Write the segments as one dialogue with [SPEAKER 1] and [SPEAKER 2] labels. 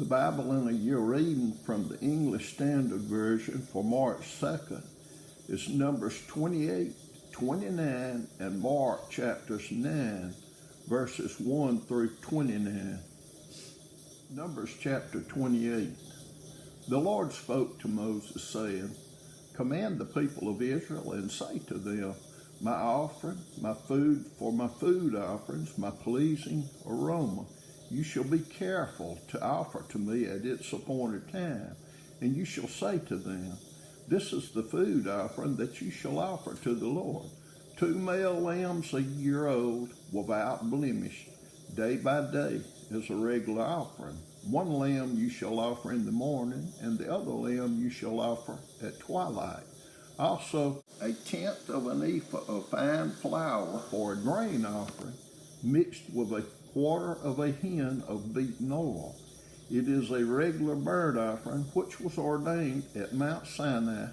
[SPEAKER 1] The Bible in a year reading from the English Standard Version for March 2nd is Numbers 28, 29, and Mark chapters 9, verses 1 through 29. Numbers chapter 28. The Lord spoke to Moses, saying, Command the people of Israel and say to them, My offering, my food for my food offerings, my pleasing aroma, you shall be careful to offer to me at its appointed time. And you shall say to them, This is the food offering that you shall offer to the Lord. 2 male lambs a year old, without blemish, day by day, as a regular offering. 1 lamb you shall offer in the morning, and the other lamb you shall offer at twilight. Also, 1/10 of an ephah of fine flour for a grain offering, mixed with 1/4 of a hin of beaten oil. It is a regular burnt offering, which was ordained at Mount Sinai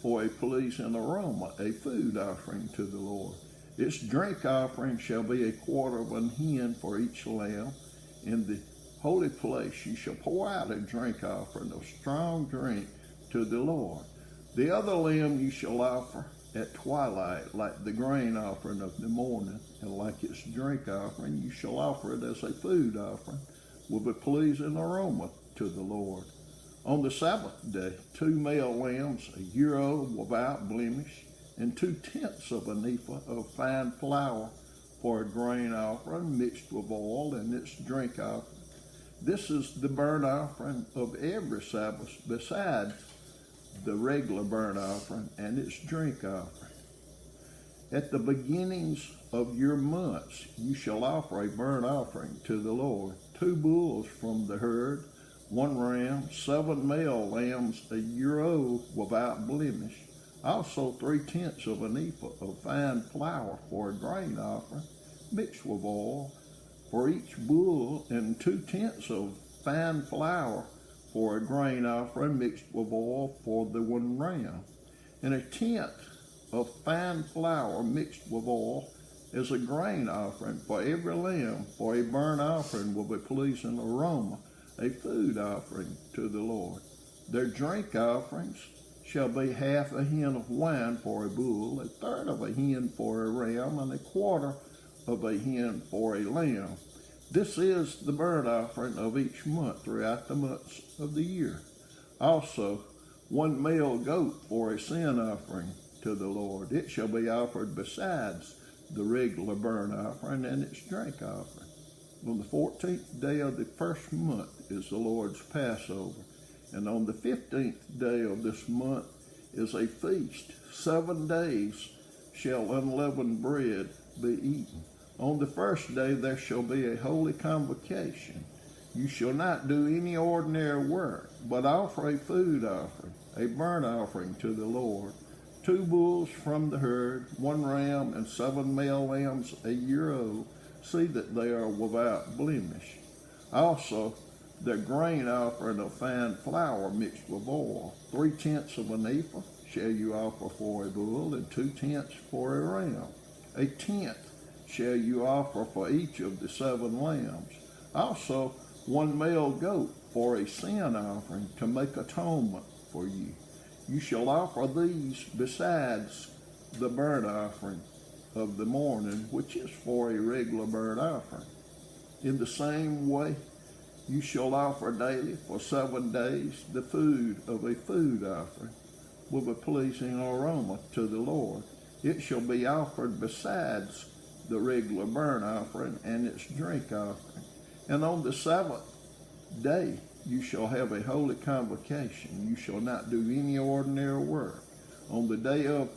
[SPEAKER 1] for a pleasing aroma, a food offering to the Lord. Its drink offering shall be 1/4 of an hin for each lamb. In the holy place you shall pour out a drink offering of strong drink to the Lord. The other lamb you shall offer at twilight, like the grain offering of the morning, and like its drink offering, you shall offer it as a food offering, with a pleasing aroma to the Lord. On the Sabbath day, 2 male lambs a year old, without blemish, and 2/10 of an ephah of fine flour for a grain offering, mixed with oil, and its drink offering. This is the burnt offering of every Sabbath, besides the regular burnt offering and its drink offering. At the beginnings of your months, you shall offer a burnt offering to the Lord, 2 bulls from the herd, 1 ram, 7 male lambs a year old, without blemish, also 3/10 of an ephah of fine flour for a grain offering, mixed with oil, for each bull, and 2/10 of fine flour for a grain offering, mixed with oil, for the 1 ram, and 1/10 of fine flour mixed with oil as a grain offering for every lamb, for a burnt offering with a pleasing aroma, a food offering to the Lord. Their drink offerings shall be 1/2 a hin of wine for a bull, 1/3 of a hin for a ram, and 1/4 of a hin for a lamb. This is the burnt offering of each month throughout the months of the year. Also, 1 male goat for a sin offering to the Lord. It shall be offered besides the regular burnt offering and its drink offering. On the 14th day of the first month is the Lord's Passover, and on the 15th day of this month is a feast. 7 days shall unleavened bread be eaten. On the first day there shall be a holy convocation. You shall not do any ordinary work, but offer a food offering, a burnt offering to the Lord. 2 bulls from the herd, 1 ram, and 7 male lambs a year old. See that they are without blemish. Also, the grain offering of fine flour mixed with oil. 3/10 of an ephah shall you offer for a bull, and 2/10 for a ram. 1/10 shall you offer for each of the 7 lambs. Also, 1 male goat for a sin offering to make atonement for you. You shall offer these besides the burnt offering of the morning, which is for a regular burnt offering. In the same way, you shall offer daily for 7 days the food of a food offering, with a pleasing aroma to the Lord. It shall be offered besides the regular burnt offering and its drink offering. And on the 7th day you shall have a holy convocation. You shall not do any ordinary work. On the day of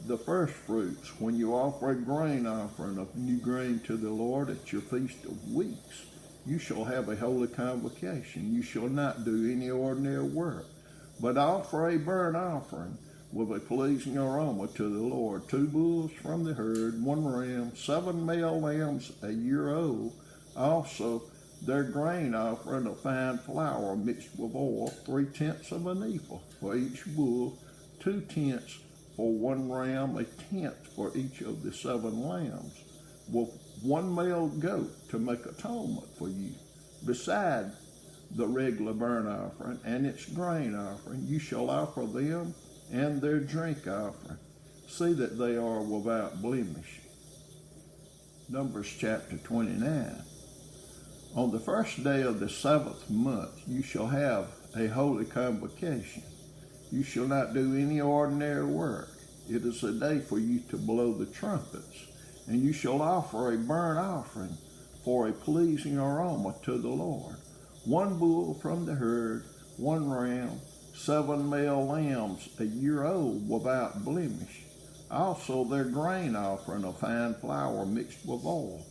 [SPEAKER 1] the first fruits, when you offer a grain offering of new grain to the Lord at your feast of weeks, you shall have a holy convocation. You shall not do any ordinary work, but offer a burnt offering with a pleasing aroma to the Lord. 2 bulls from the herd, 1 ram, 7 male lambs a year old. Also, their grain offering of fine flour mixed with oil, 3/10 of an ephah for each bull, 2/10 for 1 ram, 1/10 for each of the 7 lambs, with 1 male goat to make atonement for you. Beside the regular burnt offering, and its grain offering. You shall offer them and their drink offering. See that they are without blemish. Numbers chapter 29. On the first day of the 7th month, you shall have a holy convocation. You shall not do any ordinary work. It is a day for you to blow the trumpets, and you shall offer a burnt offering for a pleasing aroma to the Lord. 1 bull from the herd, 1 ram, 7 male lambs a year old without blemish. Also their grain offering of fine flour mixed with oil,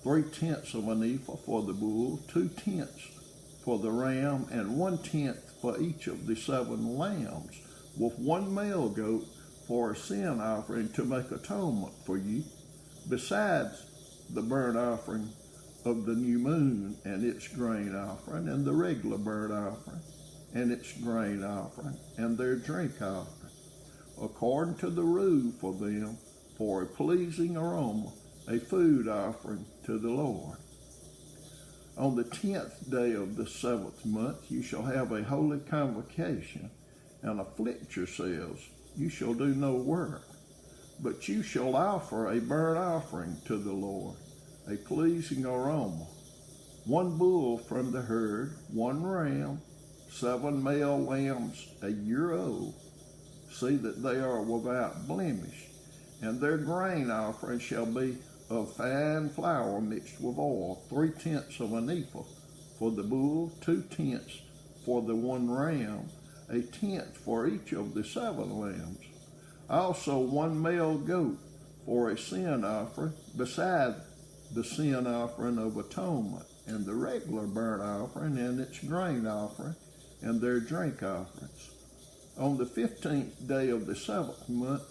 [SPEAKER 1] 3/10 of an ephah for the bull, 2/10 for the ram, and 1/10 for each of the 7 lambs, with 1 male goat for a sin offering to make atonement for you, besides the burnt offering of the new moon and its grain offering, and the regular burnt offering and its grain offering, and their drink offering, according to the rule for them, for a pleasing aroma, a food offering to the Lord. On the 10th day of the 7th month you shall have a holy convocation, and afflict yourselves. You shall do no work, but you shall offer a burnt offering to the Lord, a pleasing aroma. 1 bull from the herd, 1 ram, 7 male lambs a year old. See that they are without blemish, and their grain offering shall be of fine flour mixed with oil, 3/10 of an ephah for the bull, 2/10 for the 1 ram, 1/10 for each of the 7 lambs. Also 1 male goat for a sin offering, beside the sin offering of atonement, and the regular burnt offering and its grain offering, and their drink offerings. On the 15th day of the 7th month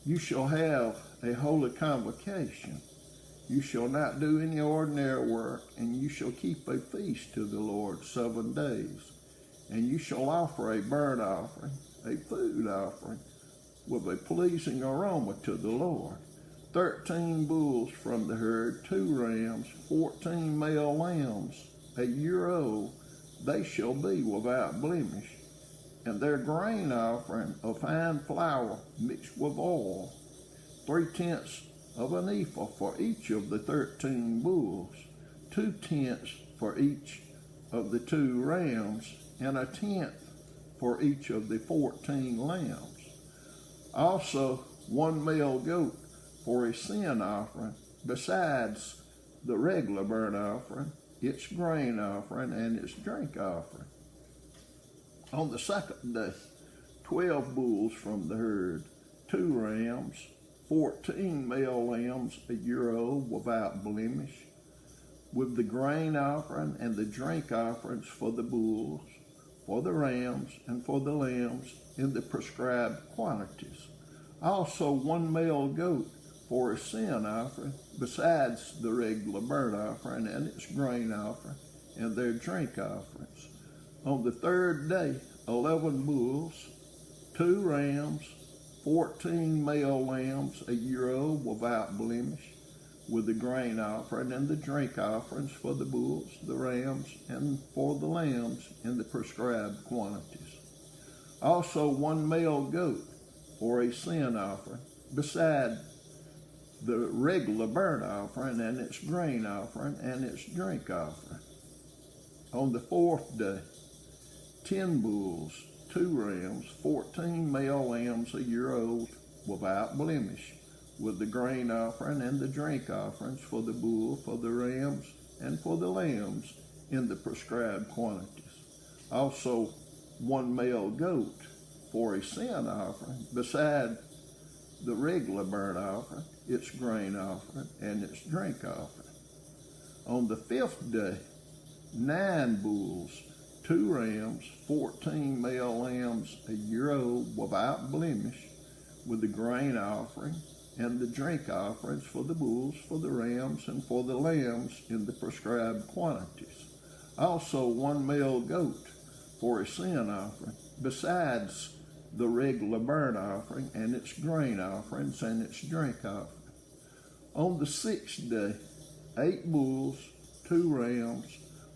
[SPEAKER 1] you shall have a holy convocation. You shall not do any ordinary work, and you shall keep a feast to the Lord 7 days. And you shall offer a burnt offering, a food offering, with a pleasing aroma to the Lord. 13 bulls from the herd, 2 rams, 14 male lambs a year old. They shall be without blemish, and their grain offering of fine flour mixed with oil, 3/10 of an ephah for each of the 13 bulls, 2/10 for each of the 2 rams, and 1/10 for each of the 14 lambs. Also 1 male goat for a sin offering, besides the regular burnt offering, its grain offering, and its drink offering. On the 2nd day, 12 bulls from the herd, 2 rams, 14 male lambs a year old without blemish, with the grain offering and the drink offerings for the bulls, for the rams, and for the lambs in the prescribed quantities. Also 1 male goat for a sin offering, besides the regular burnt offering and its grain offering, and their drink offerings. On the 3rd day, 11 bulls, 2 rams, 14 male lambs a year old without blemish, with the grain offering and the drink offerings for the bulls, the rams, and for the lambs in the prescribed quantities. Also 1 male goat for a sin offering, beside the regular burnt offering and its grain offering and its drink offering. On the 4th day, 10 bulls, 2 rams, 14 male lambs a year old without blemish, with the grain offering and the drink offerings for the bull, for the rams, and for the lambs in the prescribed quantities. Also 1 male goat for a sin offering, beside the regular burnt offering, its grain offering, and its drink offering. On the 5th day, 9 bulls, 2 rams, 14 male lambs a year old without blemish, with the grain offering and the drink offerings for the bulls, for the rams, and for the lambs in the prescribed quantities. Also 1 male goat for a sin offering, besides the regular burnt offering and its grain offerings and its drink offering. On the 6th day, 8 bulls, 2 rams,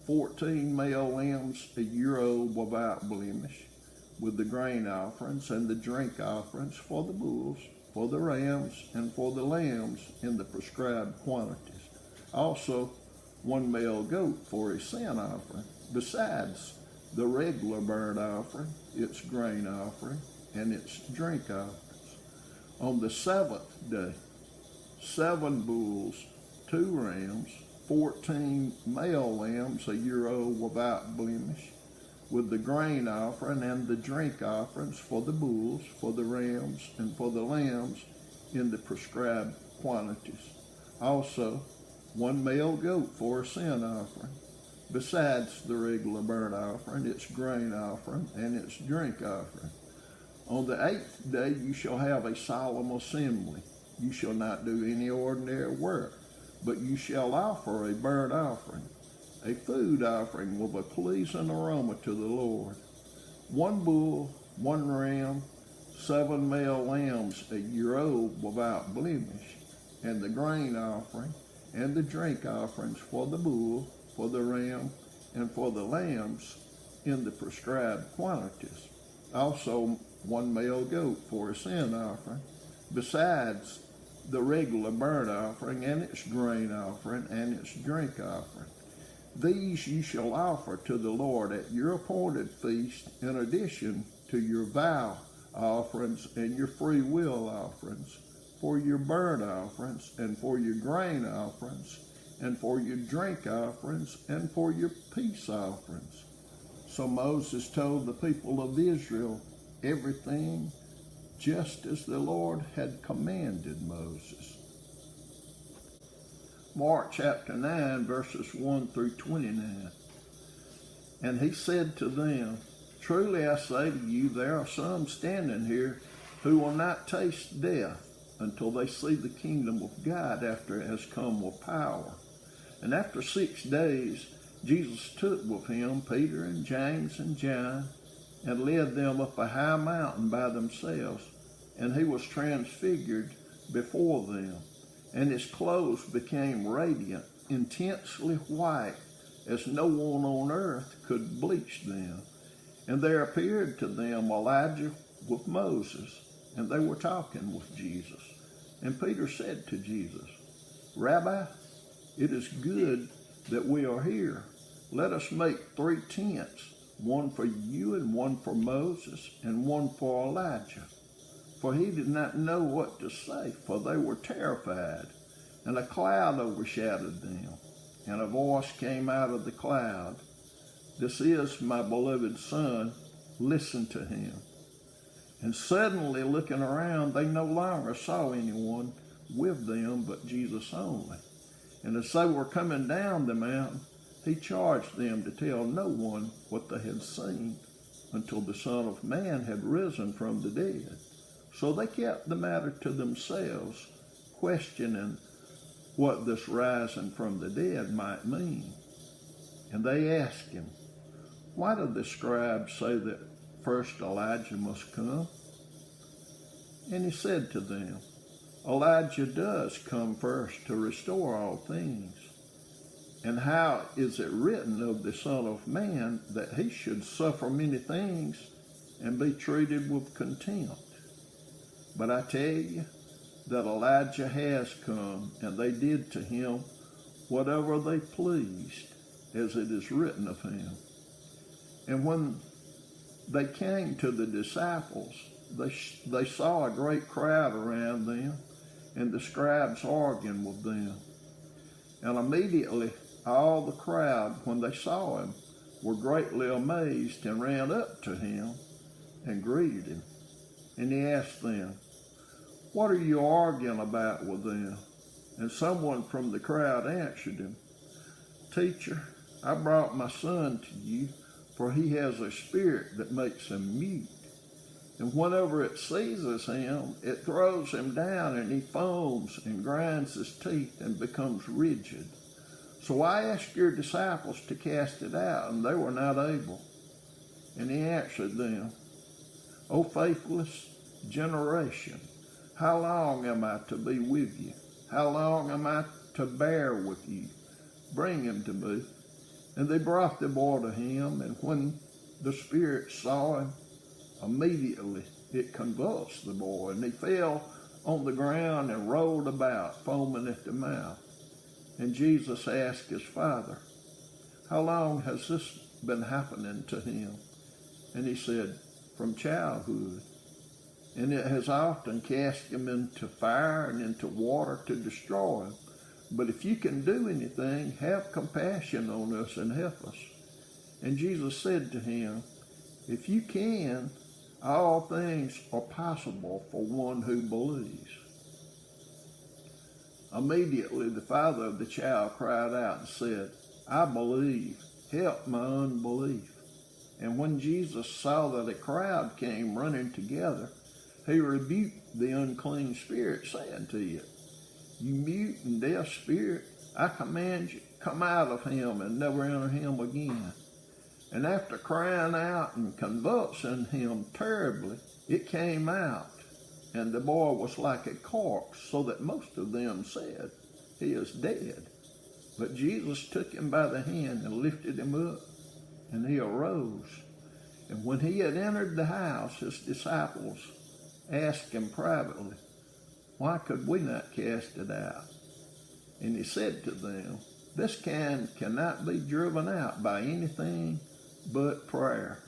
[SPEAKER 1] 14 male lambs a year old without blemish, with the grain offerings and the drink offerings for the bulls, for the rams, and for the lambs in the prescribed quantities. Also, one male goat for a sin offering, besides the regular burnt offering, its grain offering, and its drink offerings. On the seventh day, 7 bulls, 2 rams, 14 male lambs a year old without blemish, with the grain offering and the drink offerings for the bulls, for the rams, and for the lambs in the prescribed quantities. Also, 1 male goat for a sin offering, besides the regular burnt offering, its grain offering, and its drink offering. On the 8th day you shall have a solemn assembly. You shall not do any ordinary work, but you shall offer a burnt offering, a food offering with a pleasing aroma to the Lord. 1 bull, 1 ram, 7 male lambs a year old without blemish, and the grain offering and the drink offerings for the bull, for the ram, and for the lambs in the prescribed quantities. Also 1 male goat for a sin offering, besides the regular burnt offering and its grain offering and its drink offering. These you shall offer to the Lord at your appointed feast, in addition to your vow offerings and your free will offerings, for your burnt offerings and for your grain offerings and for your drink offerings and for your peace offerings. So Moses told the people of Israel everything just as the Lord had commanded Moses. Mark chapter 9, verses 1 through 29. And he said to them, Truly I say to you, there are some standing here who will not taste death until they see the kingdom of God after it has come with power. And after 6 days, Jesus took with him Peter and James and John, and led them up a high mountain by themselves, and he was transfigured before them, and his clothes became radiant, intensely white, as no one on earth could bleach them. And there appeared to them Elijah with Moses, and they were talking with Jesus. And Peter said to Jesus, Rabbi, it is good that we are here. Let us make 3 tents, one for you and one for Moses and one for Elijah. For he did not know what to say, for they were terrified. And a cloud overshadowed them, and a voice came out of the cloud, This is my beloved Son, listen to him. And suddenly, looking around, they no longer saw anyone with them but Jesus only. And as they were coming down the mountain, he charged them to tell no one what they had seen until the Son of Man had risen from the dead. So they kept the matter to themselves, questioning what this rising from the dead might mean. And they asked him, Why do the scribes say that first Elijah must come? And he said to them, Elijah does come first to restore all things. And how is it written of the Son of Man that he should suffer many things and be treated with contempt? But I tell you that Elijah has come, and they did to him whatever they pleased, as it is written of him. And when they came to the disciples, they saw a great crowd around them, and the scribes arguing with them. And immediately all the crowd, when they saw him, were greatly amazed and ran up to him and greeted him. And he asked them, What are you arguing about with them? And someone from the crowd answered him, Teacher, I brought my son to you, for he has a spirit that makes him mute. And whenever it seizes him, it throws him down, and he foams and grinds his teeth and becomes rigid. So I asked your disciples to cast it out, and they were not able. And he answered them, O faithless generation, how long am I to be with you? How long am I to bear with you? Bring him to me. And they brought the boy to him, and when the spirit saw him, immediately it convulsed the boy, and he fell on the ground and rolled about, foaming at the mouth. And Jesus asked his father, "How long has this been happening to him?" And he said, "From childhood. And it has often cast him into fire and into water to destroy him. But if you can do anything, have compassion on us and help us." And Jesus said to him, "If you can, all things are possible for one who believes." Immediately the father of the child cried out and said, "I believe, help my unbelief." And when Jesus saw that a crowd came running together, he rebuked the unclean spirit, saying to it, "You mute and deaf spirit, I command you, come out of him and never enter him again." And after crying out and convulsing him terribly, it came out, and the boy was like a corpse, so that most of them said, "He is dead." But Jesus took him by the hand and lifted him up, and he arose. And when he had entered the house, his disciples asked him privately, "Why could we not cast it out?" And he said to them, "This kind cannot be driven out by anything but prayer."